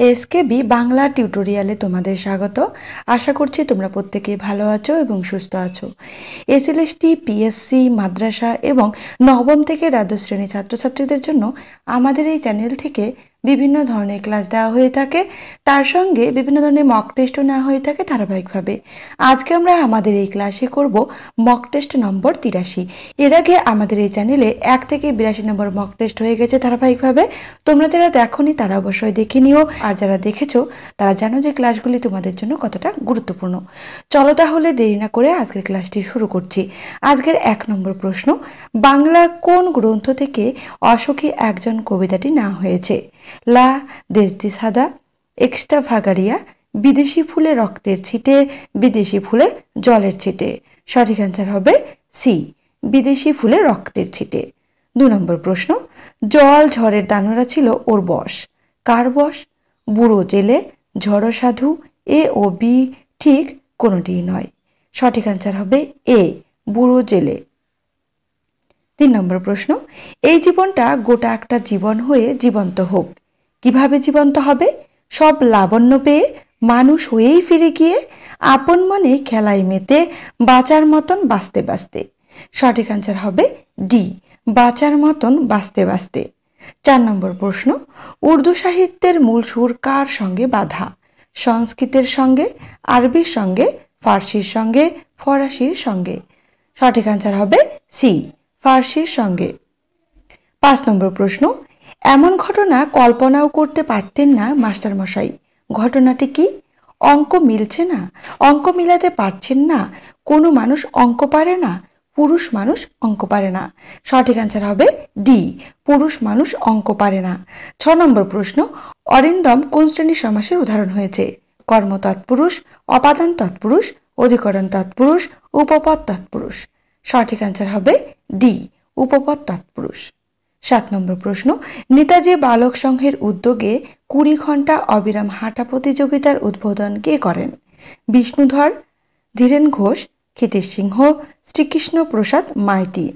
SKB Bangla টিউটোরিয়ালে তোমাদের স্বাগত। আশা করছি তোমরা প্রত্যেকেই ভালো আছো এবং সুস্থ আছো। এসএলএসটি, পিএসসি, মাদ্রাসা এবং নবম থেকে দ্বাদশ শ্রেণী ছাত্রছাত্রীদের জন্য আমাদের এই চ্যানেল থেকে বিভিন্ন ধরনের ক্লাস দেওয়া হয়ে থাকে, তার সঙ্গে বিভিন্ন ধরনের মক টেস্টও নেওয়া হয়ে থাকে ধারাবাহিকভাবে। আজকে আমরা আমাদের এই ক্লাসে করব মক টেস্ট নম্বর 83। এর আগে আমাদের এই চ্যানেলে 1 থেকে 82 নম্বর মক টেস্ট হয়ে গেছে ধারাবাহিকভাবে। তোমরা যারা দেখোনি তারা অবশ্যই দেখে নিও, আর যারা দেখেছো তারা জানো যে ক্লাসগুলি তোমাদের জন্য কতটা গুরুত্বপূর্ণ। চলো তাহলে দেরি না করে আজকের ক্লাসটি শুরু করছি। আজকের 1 নম্বর প্রশ্ন, বাংলা কোন গ্রন্থ থেকে অসখী একজন কবিতাটি নেওয়া হয়েছে? লা দেশদি সাদা, এক্সট্রা ভাগারিয়া, বিদেশি ফুলে রক্তের ছিটে, বিদেশি ফুলে জলের ছিটে। সঠিক অ্যান্সার হবে সি, বিদেশি ফুলে রক্তের ছিটে। 2 নম্বর প্রশ্ন, জল ঝড়ের দানরা ছিল ওর বশ। কার বশ? বুড়ো জেলে, ঝড় সাধু, এ ও বি ঠিক কোনোটিই নয়। সঠিক অ্যান্সার হবে এ, বুড়ো জেলে। 3 নম্বর প্রশ্ন, এই জীবনটা গোটা একটা জীবন হয়ে জীবন্ত হোক। কিভাবে জীবন্ত হবে? সব লাবণ্য পেয়ে, মানুষ হয়েই ফিরে গিয়ে, আপন মনে খেলায় মেতে, বাঁচার মতন বাঁচতে বাঁচতে। সঠিক অ্যান্সার হবে ডি, বাঁচার মতন বাঁচতে বাঁচতে। 4 নম্বর প্রশ্ন, উর্দু সাহিত্যের মূল সুর কার সঙ্গে বাঁধা? সংস্কৃতের সঙ্গে, আরবির সঙ্গে, ফার্সির সঙ্গে, ফরাসির সঙ্গে। সঠিক অ্যান্সার হবে সি, ফার্সির সঙ্গে। 5 নম্বর প্রশ্ন, এমন ঘটনা কল্পনাও করতে পারতেন না মাস্টারমশাই। ঘটনাটি কি? অঙ্ক মিলছে না, অঙ্ক মিলাতে পারছেন না, কোনো মানুষ অঙ্ক পারে না, পুরুষ মানুষ অঙ্ক পারে না। সঠিক অ্যান্সার হবে ডি, পুরুষ মানুষ অঙ্ক পারে না। 6 নম্বর প্রশ্ন, অরিন্দম কোন শ্রেণীর সমাসের উদাহরণ হয়েছে? কর্ম তৎপুরুষ, অপাদান তৎপুরুষ, অধিকরণ তৎপুরুষ, উপপদ তৎপুরুষ। সঠিক অ্যান্সার হবে ডি, উপপদ তৎপুরুষ। 7 নম্বর প্রশ্ন, নেতাজি বালক সংঘের উদ্যোগে 20 ঘন্টা অবিরাম হাঁটা প্রতিযোগিতার উদ্বোধন কে করেন? বিষ্ণুধর, ধীরেন ঘোষ, ক্ষিতিশ সিংহ, শ্রীকৃষ্ণ প্রসাদ মাইতি।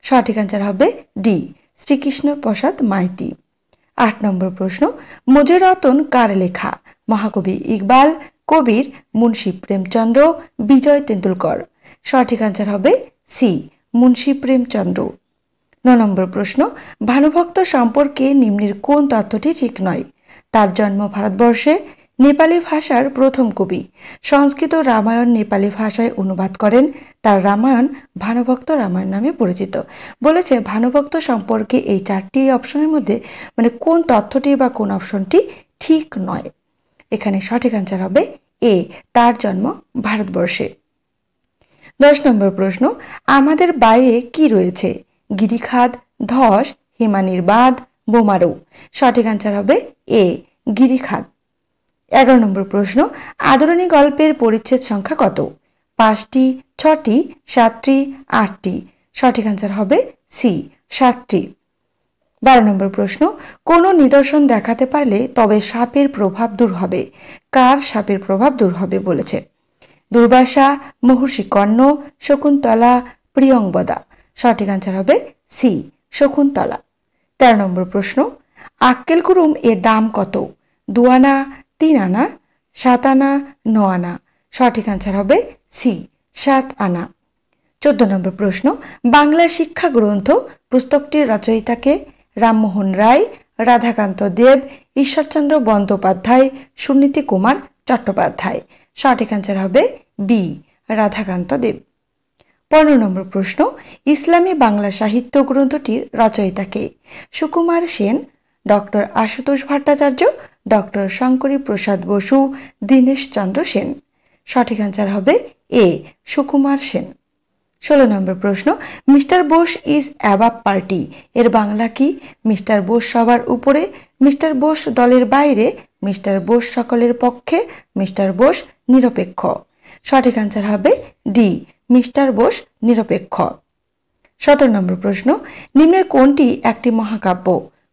সঠিক অ্যান্সার হবে ডি, শ্রীকৃষ্ণ প্রসাদ মাইতি। 8 নম্বর প্রশ্ন, মজে রতন কার লেখা? মহাকবি ইকবাল, কবির মুন্সী প্রেমচন্দ্র, বিজয় তেন্ডুলকর। সঠিক অ্যান্সার হবে সি, মুন্সী প্রেমচন্দ্র। 9 নম্বর প্রশ্ন, ভানুভক্ত সম্পর্কে নিম্নের কোন তথ্যটি ঠিক নয়? তার জন্ম ভারতবর্ষে, নেপালি ভাষার প্রথম কবি, সংস্কৃত রামায়ণ নেপালি ভাষায় অনুবাদ করেন, তার রামায়ণ ভানুভক্ত রামায়ণ নামে পরিচিত। বলেছে ভানুভক্ত সম্পর্কে এই 4টি অপশনের মধ্যে কোন তথ্যটি বা কোন অপশনটি ঠিক নয়? এখানে সঠিক অ্যান্সার হবে এ, তার জন্ম ভারতবর্ষে। 10 নম্বর প্রশ্ন, আমাদের বাইরে কি রয়েছে? গিরিখাদ, ধস, হিমানির বাঁধ, বোমারু। সঠিক অ্যান্সার হবে এ, গিরিখাদ। 11 নম্বর প্রশ্ন, আদরণী গল্পের পরিচ্ছেদ সংখ্যা কত? 5টি, 6টি, 7টি, 8টি। সঠিক অ্যান্সার হবে সি, 7টি। 12 নম্বর প্রশ্ন, কোন নিদর্শন দেখাতে পারলে তবে সাপের প্রভাব দূর হবে? কার সাপের প্রভাব দূর হবে বলেছে? দুর্বাসা, মহর্ষি কর্ণ, শকুন্তলা, প্রিয়ংবদা। সঠিক অ্যান্সার হবে সি, শকুন্তলা। 13 নম্বর প্রশ্ন, আক্কেল কুরুম এর দাম কত? 2 আনা, 3 আনা, 7 আনা, 9 আনা। সঠিক অ্যান্সার হবে সি, 7 আনা। 14 নম্বর প্রশ্ন, বাংলা শিক্ষা গ্রন্থ পুস্তকটির রচয়িতাকে? রামমোহন রায়, রাধাকান্ত দেব, ঈশ্বরচন্দ্র বন্দ্যোপাধ্যায়, সুনীতি কুমার চট্টোপাধ্যায়। সঠিক অ্যান্সার হবে বি, রাধাকান্ত দেব। 15 নম্বর প্রশ্ন, ইসলামী বাংলা সাহিত্য গ্রন্থটির রচয়িতাকে? সুকুমার সেন, ডক্টর আশুতোষ ভট্টাচার্য, ডক্টর শঙ্করী প্রসাদ বসু, দীনেশ চন্দ্র সেন। সঠিক অ্যান্সার হবে এ, সুকুমার সেন। 16 নম্বর প্রশ্ন, mister Bose is above party এর বাংলা কি? মিস্টার বোস সবার উপরে, মিস্টার বোস দলের বাইরে, মিস্টার বোস সকলের পক্ষে, মিস্টার বোস নিরপেক্ষ। সঠিক অ্যান্সার হবে ডি, মিস্টার বোস নিরপেক্ষ। 17 নম্বর প্রশ্ন, নিম্নের কোনটি একটি মহাকাব্য?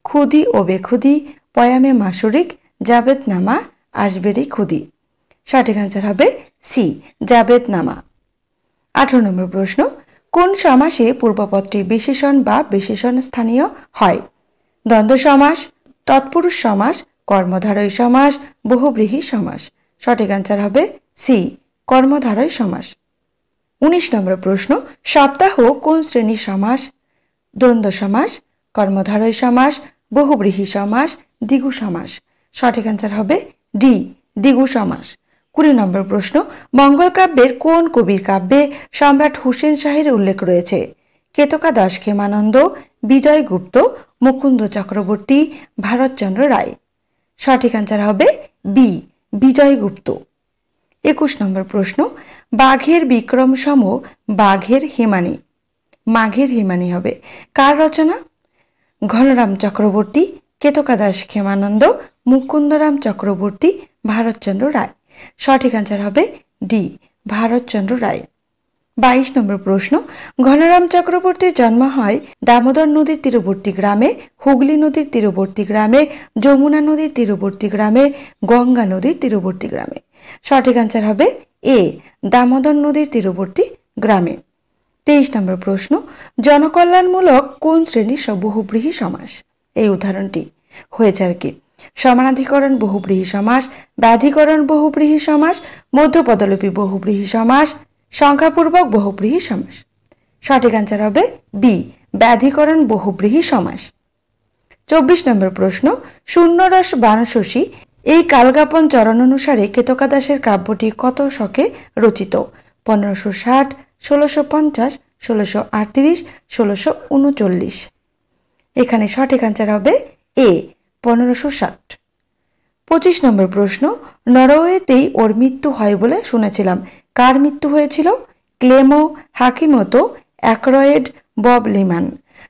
খুদি ও বেখুদি, পয়ামে মাসুরিক, জাবেদনামা, আসবেরি খুদি। সঠিক অ্যান্সার হবে সি, জাবেদনামা। 18 নম্বর প্রশ্ন, কোন সমাসে পূর্বপদটি বিশেষণ বা বিশেষণ স্থানীয় হয়? দ্বন্দ্ব সমাস, তৎপুরুষ সমাস, কর্মধারয় সমাস, বহুব্রীহি সমাস। সঠিক অ্যান্সার হবে সি, কর্মধারয় সমাস। 19 নম্বর প্রশ্ন, সপ্তাহ কোন শ্রেণীর সমাস? দ্বন্দ্ব সমাস, কর্মধারয় সমাস, বহুব্রীহি সমাস, দ্বিগু সমাস। সঠিক অ্যান্সার হবে ডি, দ্বিগু সমাস। 20 নম্বর প্রশ্ন, মঙ্গল কাব্যের কোন কবির কাব্যে সম্রাট হুসেন শাহের উল্লেখ রয়েছে? কেতকা দাস ক্ষেমানন্দ, বিজয় গুপ্ত, মুকুন্দ চক্রবর্তী, ভারতচন্দ্র রায়। সঠিক অ্যান্সার হবে বি, বিজয় গুপ্ত। 21 নম্বর প্রশ্ন, বাঘের বিক্রম সম বাঘের হিমানী, মাঘের হিমানী হবে কার রচনা? ঘনরাম চক্রবর্তী, কেতকা দাস ক্ষেমানন্দ, মুকুন্দরাম চক্রবর্তী, ভারতচন্দ্র রায়। সঠিক অ্যান্সার হবে ডি, ভারতচন্দ্র রায়। 22 নম্বর প্রশ্ন, ঘনরাম চক্রবর্তীর জন্ম হয় দামোদর নদীর তীরবর্তী গ্রামে, হুগলি নদীর তীরবর্তী গ্রামে, যমুনা নদীর তীরবর্তী গ্রামে, গঙ্গা নদীর তীরবর্তী গ্রামে। সঠিক অ্যান্সার হবে এ, দামোদর নদীর তীরবর্তী গ্রামে। 23 নম্বর প্রশ্ন, জনকল্যাণমূলক কোন শ্রেণীর বহুব্রীহি সমাস? এই উদাহরণটি হয়েছে আর কি। সমানাধিকরণ বহুব্রীহি সমাস, ব্যাধিকরণ বহুব্রীহি সমাস, মধ্যপদলোপী বহুব্রীহি সমাস, সংখ্যাপূর্বক বহুব্রীহি সমাস। সঠিক অ্যান্সার হবে বি, ব্যাধিকরণ বহুব্রীহি সমাস। 24 নম্বর প্রশ্ন, শূন্যরস বানশসী এই কালজ্ঞাপন চরণ অনুসারে কেতকা দাসের কাব্যটি কত শকে রচিত? 1560, 1650, 1638, 1639। এখানে সঠিক অ্যান্সার হবে এ, 1560। 25 নম্বর প্রশ্ন, নরওয়েতেই ওর মৃত্যু হয় বলে শুনেছিলাম, কার মৃত্যু হয়েছিল? ক্লেমো, হাকিমতো, অ্যাকরয়েড, বব লিমান।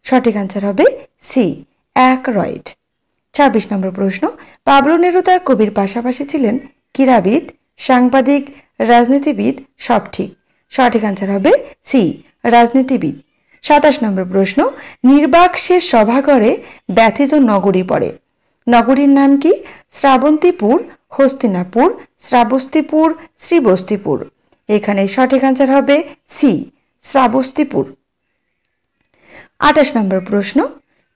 সঠিক অ্যান্সার হবে সি, অ্যাকরয়েড। 26 নম্বর প্রশ্ন, পাবলো নেরুদা কবির পাশাপাশি ছিলেন ক্রীড়াবিদ, সাংবাদিক, রাজনীতিবিদ, সব ঠিক। সঠিক অ্যান্সার হবে সি, রাজনীতিবিদ। 27 নম্বর প্রশ্ন, নির্বাক শেষ সভাঘরে ব্যথিত নগরী পড়ে, নগরীর নাম কি? শ্রাবন্তীপুর, হস্তিনাপুর, শ্রাবস্তিপুর, শ্রীবস্তিপুর। এখানে সঠিক অ্যান্সার হবে সি, শ্রাবস্তিপুর। 28 নম্বর প্রশ্ন,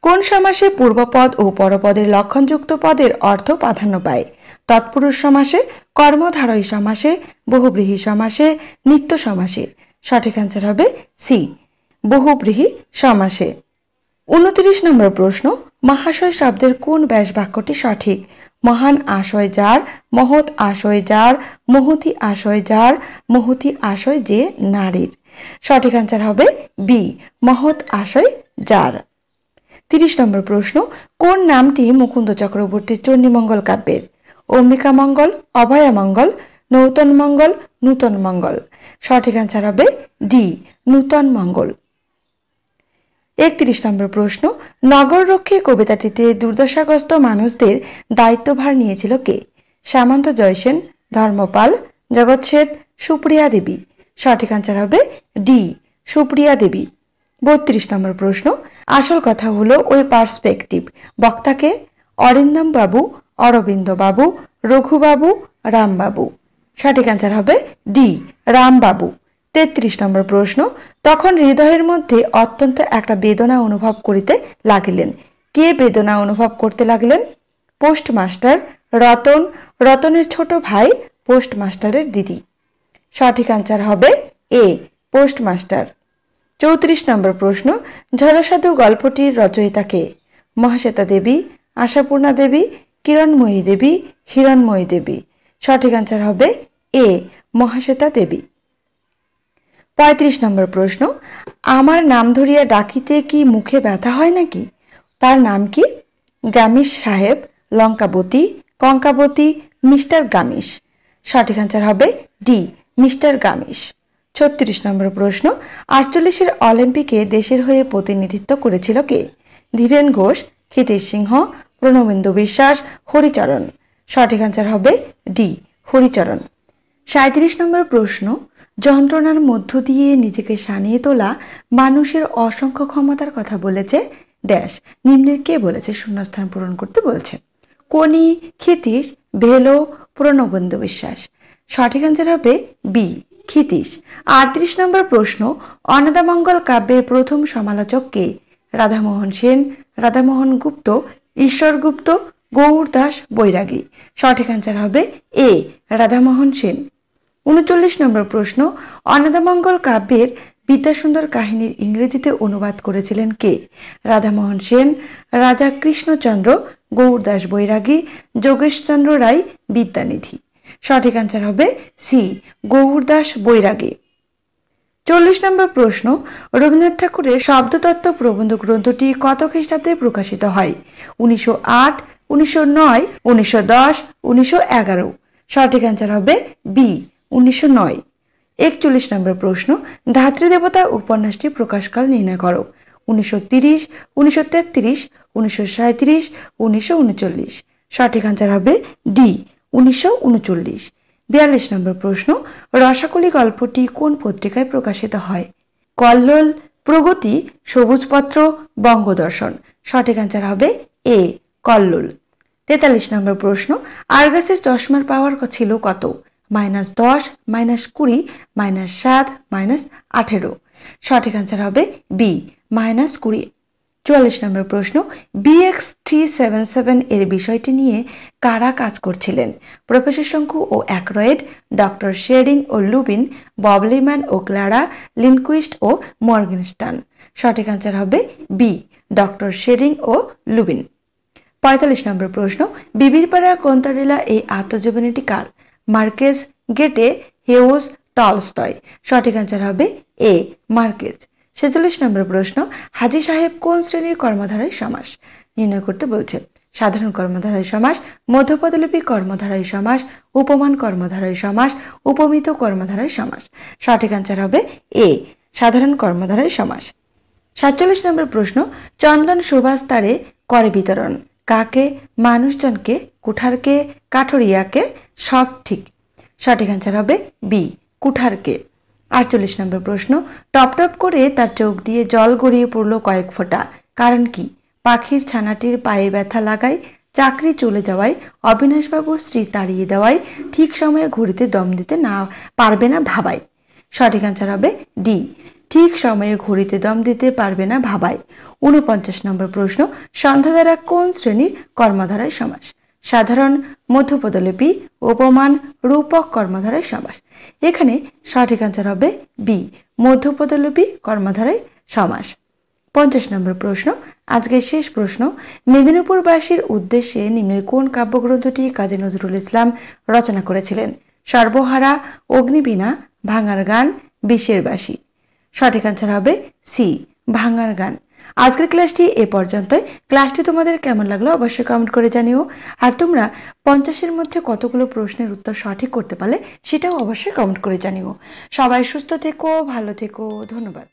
কোন সমাসে পূর্বপদ ও পরপদের লক্ষণযুক্ত পদের অর্থ প্রাধান্য পায়? তৎপুরুষ সমাসে, কর্মধারয় সমাসে, বহুব্রীহি সমাসে, নিত্য সমাসে। সঠিক অ্যান্সার হবে সি, বহুব্রীহি সমাসে। 29 নম্বর প্রশ্ন, মহাশয় শব্দের কোন ব্যাস বাক্যটি সঠিক? মহান আশয় যার, মহৎ আশয় যার, মহতি আশয় যার, মহতি আশয় যে নারীর। সঠিক অ্যান্সার হবে বি, মহৎ আশয় যার। 30 নম্বর প্রশ্ন, কোন নামটি মুকুন্দ চক্রবর্তীর চণ্ডীমঙ্গল কাব্যের? অম্বিকা মঙ্গল, অভয়া মঙ্গল, নূতন মঙ্গল, নূতন মঙ্গল। সঠিক অ্যান্সার হবে ডি, নূতন মঙ্গল। 31 নম্বর প্রশ্ন, নগররক্ষী কবিতাটিতে দুর্দশাগ্রস্ত মানুষদের দায়িত্বভার নিয়েছিল কে? সামন্ত জয়সেন, ধর্মপাল, জগৎ শেঠ, সুপ্রিয়া দেবী। সঠিক অ্যান্সার হবে ডি, সুপ্রিয়া দেবী। 32 নম্বর প্রশ্ন, আসল কথা হলো ওই পার্সপেক্টিভ বক্তাকে? অরিন্দম বাবু, অরবিন্দ বাবু, রঘুবাবু, রামবাবু। সঠিক অ্যান্সার হবে ডি, রামবাবু। 33 নম্বর প্রশ্ন, তখন হৃদয়ের মধ্যে অত্যন্ত একটা বেদনা অনুভব করিতে লাগিলেন, কে বেদনা অনুভব করতে লাগলেন? পোস্টমাস্টার, রতন, রতনের ছোট ভাই, পোস্টমাস্টারের দিদি। সঠিক অ্যান্সার হবে এ, পোস্টমাস্টার। 34 নম্বর প্রশ্ন, ঝড়সাধু গল্পটির রচয়িতা কে? মহাশ্বেতা দেবী, আশাপূর্ণা দেবী, কিরণময়ী দেবী, হিরণময়ী দেবী। সঠিক অ্যান্সার হবে এ, মহাশ্বেতা দেবী। 35 নম্বর প্রশ্ন, আমার নাম ধরিয়া ডাকিতে কি মুখে ব্যথা হয় নাকি? তার নাম কি? গামিস সাহেব, লঙ্কাবতী, কঙ্কাবতী, মিস্টার গামিস। সঠিক অ্যান্সার হবে ডি, মিস্টার গামিস। 36 নম্বর প্রশ্ন, 48-এর অলিম্পিকে দেশের হয়ে প্রতিনিধিত্ব করেছিল কে? ধীরেন ঘোষ, ক্ষিতিশ সিংহ, প্রণবেন্দু বিশ্বাস, হরিচরণ। সঠিক অ্যান্সার হবে ডি, হরিচরণ। 37 নম্বর প্রশ্ন, যন্ত্রণার মধ্য দিয়ে নিজেকে সানিয়ে তোলা মানুষের অসংখ্য ক্ষমতার কথা বলেছে ড্যাশ, নিম্নের কে বলেছে? শূন্যস্থান পূরণ করতে বলছে। কোনি, ক্ষিতিশ, ভেলো, প্রণবেন্দু বিশ্বাস। সঠিক অ্যান্সার হবে বি, ক্ষিতিশ। 38 নম্বর প্রশ্ন, অন্নদামঙ্গল কাব্যের প্রথম সমালোচক কে? রাধামোহন সেন, রাধামোহন গুপ্ত, ঈশ্বর গুপ্ত, গৌর দাস বৈরাগী। সঠিক অ্যান্সার হবে এ রাধামোহন সেন। ৩৯ নম্বর প্রশ্ন, অন্নদামঙ্গল কাব্যের বিদ্যাসুন্দর কাহিনীর ইংরেজিতে অনুবাদ করেছিলেন কে? রাধামোহন সেন, রাজা কৃষ্ণচন্দ্র, গৌরদাস বৈরাগী, যোগেশচন্দ্র রায়, বিদ্যানিধি। সঠিক অ্যান্সার হবে সি গৌরদাস বৈরাগী। ৪০ নম্বর প্রশ্ন, রবীন্দ্রনাথ ঠাকুরের শব্দতত্ত্ব প্রবন্ধ গ্রন্থটি কত খ্রিস্টাব্দে প্রকাশিত হয়? ১৯০৮, ১৯০৯, ১৯১০, ১৯১১। সঠিক অ্যান্সার হবে বি ১৯০৯। ৪১ নম্বর প্রশ্ন, ধাত্রী দেবতা উপন্যাসটি প্রকাশকাল নির্ণয় করো। ১৯৩০, ১৯৩৩, ১৯৩৭, ১৯৩৯। সঠিক অ্যান্সার হবে ডি ১৯৩৯। ৪২ নম্বর প্রশ্ন, রসাকলি গল্পটি কোন পত্রিকায় প্রকাশিত হয়? কল্লোল, প্রগতি, সবুজপত্র, বঙ্গদর্শন। সঠিক অ্যান্সার হবে এ কল্লোল। ৪৩ নম্বর প্রশ্ন, আরগাসের চশমার পাওয়ার ছিল কত? -10, -20, -7, -18। সঠিক অ্যান্সার হবে বি -20। ৪৪ নম্বর প্রশ্ন, BX377 এর বিষয়টি নিয়ে কারা কাজ করছিলেন? প্রফেসর শঙ্কু ও অ্যাক্রয়েড, ডক্টর শেরিং ও লুবিন, বব লিম্যান ও ক্লারা, লিনকুইস্ট ও মর্গেনস্টার্ন। সঠিক অ্যান্সার হবে বি ডক্টর শেরিং ও লুবিন। ৪৫ নম্বর প্রশ্ন, বিবির পাড়া কোন্তারিলা এই আত্মজীবনীটি কার? মার্কেস, গেটে, হেউস, টলস্টয়। সঠিক অ্যান্সার হবে এ মার্কেস। ৪৬ নম্বর প্রশ্ন, হাজী সাহেব কোন শ্রেণীর কর্মধারয় সমাস? নির্ণয় করতে বলছে। সাধারণ কর্মধারয় সমাস, মধ্যপদলিপি কর্মধারয় সমাস, উপমান কর্মধারয় সমাস, উপমিত কর্মধারয় সমাস। সঠিক অ্যান্সার হবে এ সাধারণ কর্মধারয় সমাস। ৪৭ নম্বর প্রশ্ন, চন্দন সুভাষ তারে করে বিতরণ? কাকে? মানুষজনকে, কুঠারকে, কাঠুরিয়াকে? সব ঠিক। সঠিক অ্যান্সার হবে বি কুঠারকে। ৪৮ নম্বর প্রশ্ন, টপ টপ করে তার চোখ দিয়ে জল গড়িয়ে পড়ল কয়েক ফোঁটা, কারণ কি? পাখির ছানাটির পায়ে ব্যথা লাগায়, চাকরি চলে যাওয়ায়, অবিনাশবাবুর স্ত্রী তাড়িয়ে দেওয়ায়, ঠিক সময়ে ঘড়িতে দম দিতে না পারবে না ভাবায়। সঠিক অ্যান্সার হবে ডি ঠিক সময়ে ঘড়িতে দম দিতে পারবে না ভাবায়। ৪৯ নম্বর প্রশ্ন, সন্ধ্যা দ্বারা কোন শ্রেণীর কর্মধারয় সমাস? সাধারণ, মধ্যপদলিপি, উপমান, রূপক কর্মধারয় সমাস। এখানে সঠিক অ্যান্সার হবে বি মধ্যপদলিপি কর্মধারয় সমাস। ৫০ নম্বর প্রশ্ন, আজকের শেষ প্রশ্ন, মেদিনীপুরবাসীর উদ্দেশ্যে নিম্নের কোন কাব্যগ্রন্থটি কাজী নজরুল ইসলাম রচনা করেছিলেন? সর্বহারা, অগ্নিবীণা, ভাঙার গান, বিষের বাসী। সঠিক অ্যান্সার হবে সি ভাঙার গান। আজকের ক্লাসটি এ পর্যন্তই। ক্লাসটি তোমাদের কেমন লাগলো অবশ্যই কমেন্ট করে জানিও। আর তোমরা 50-এর মধ্যে কতগুলো প্রশ্নের উত্তর সঠিক করতে পারলে সেটাও অবশ্যই কমেন্ট করে জানিও। সবাই সুস্থ থেকো, ভালো থেকো, ধন্যবাদ।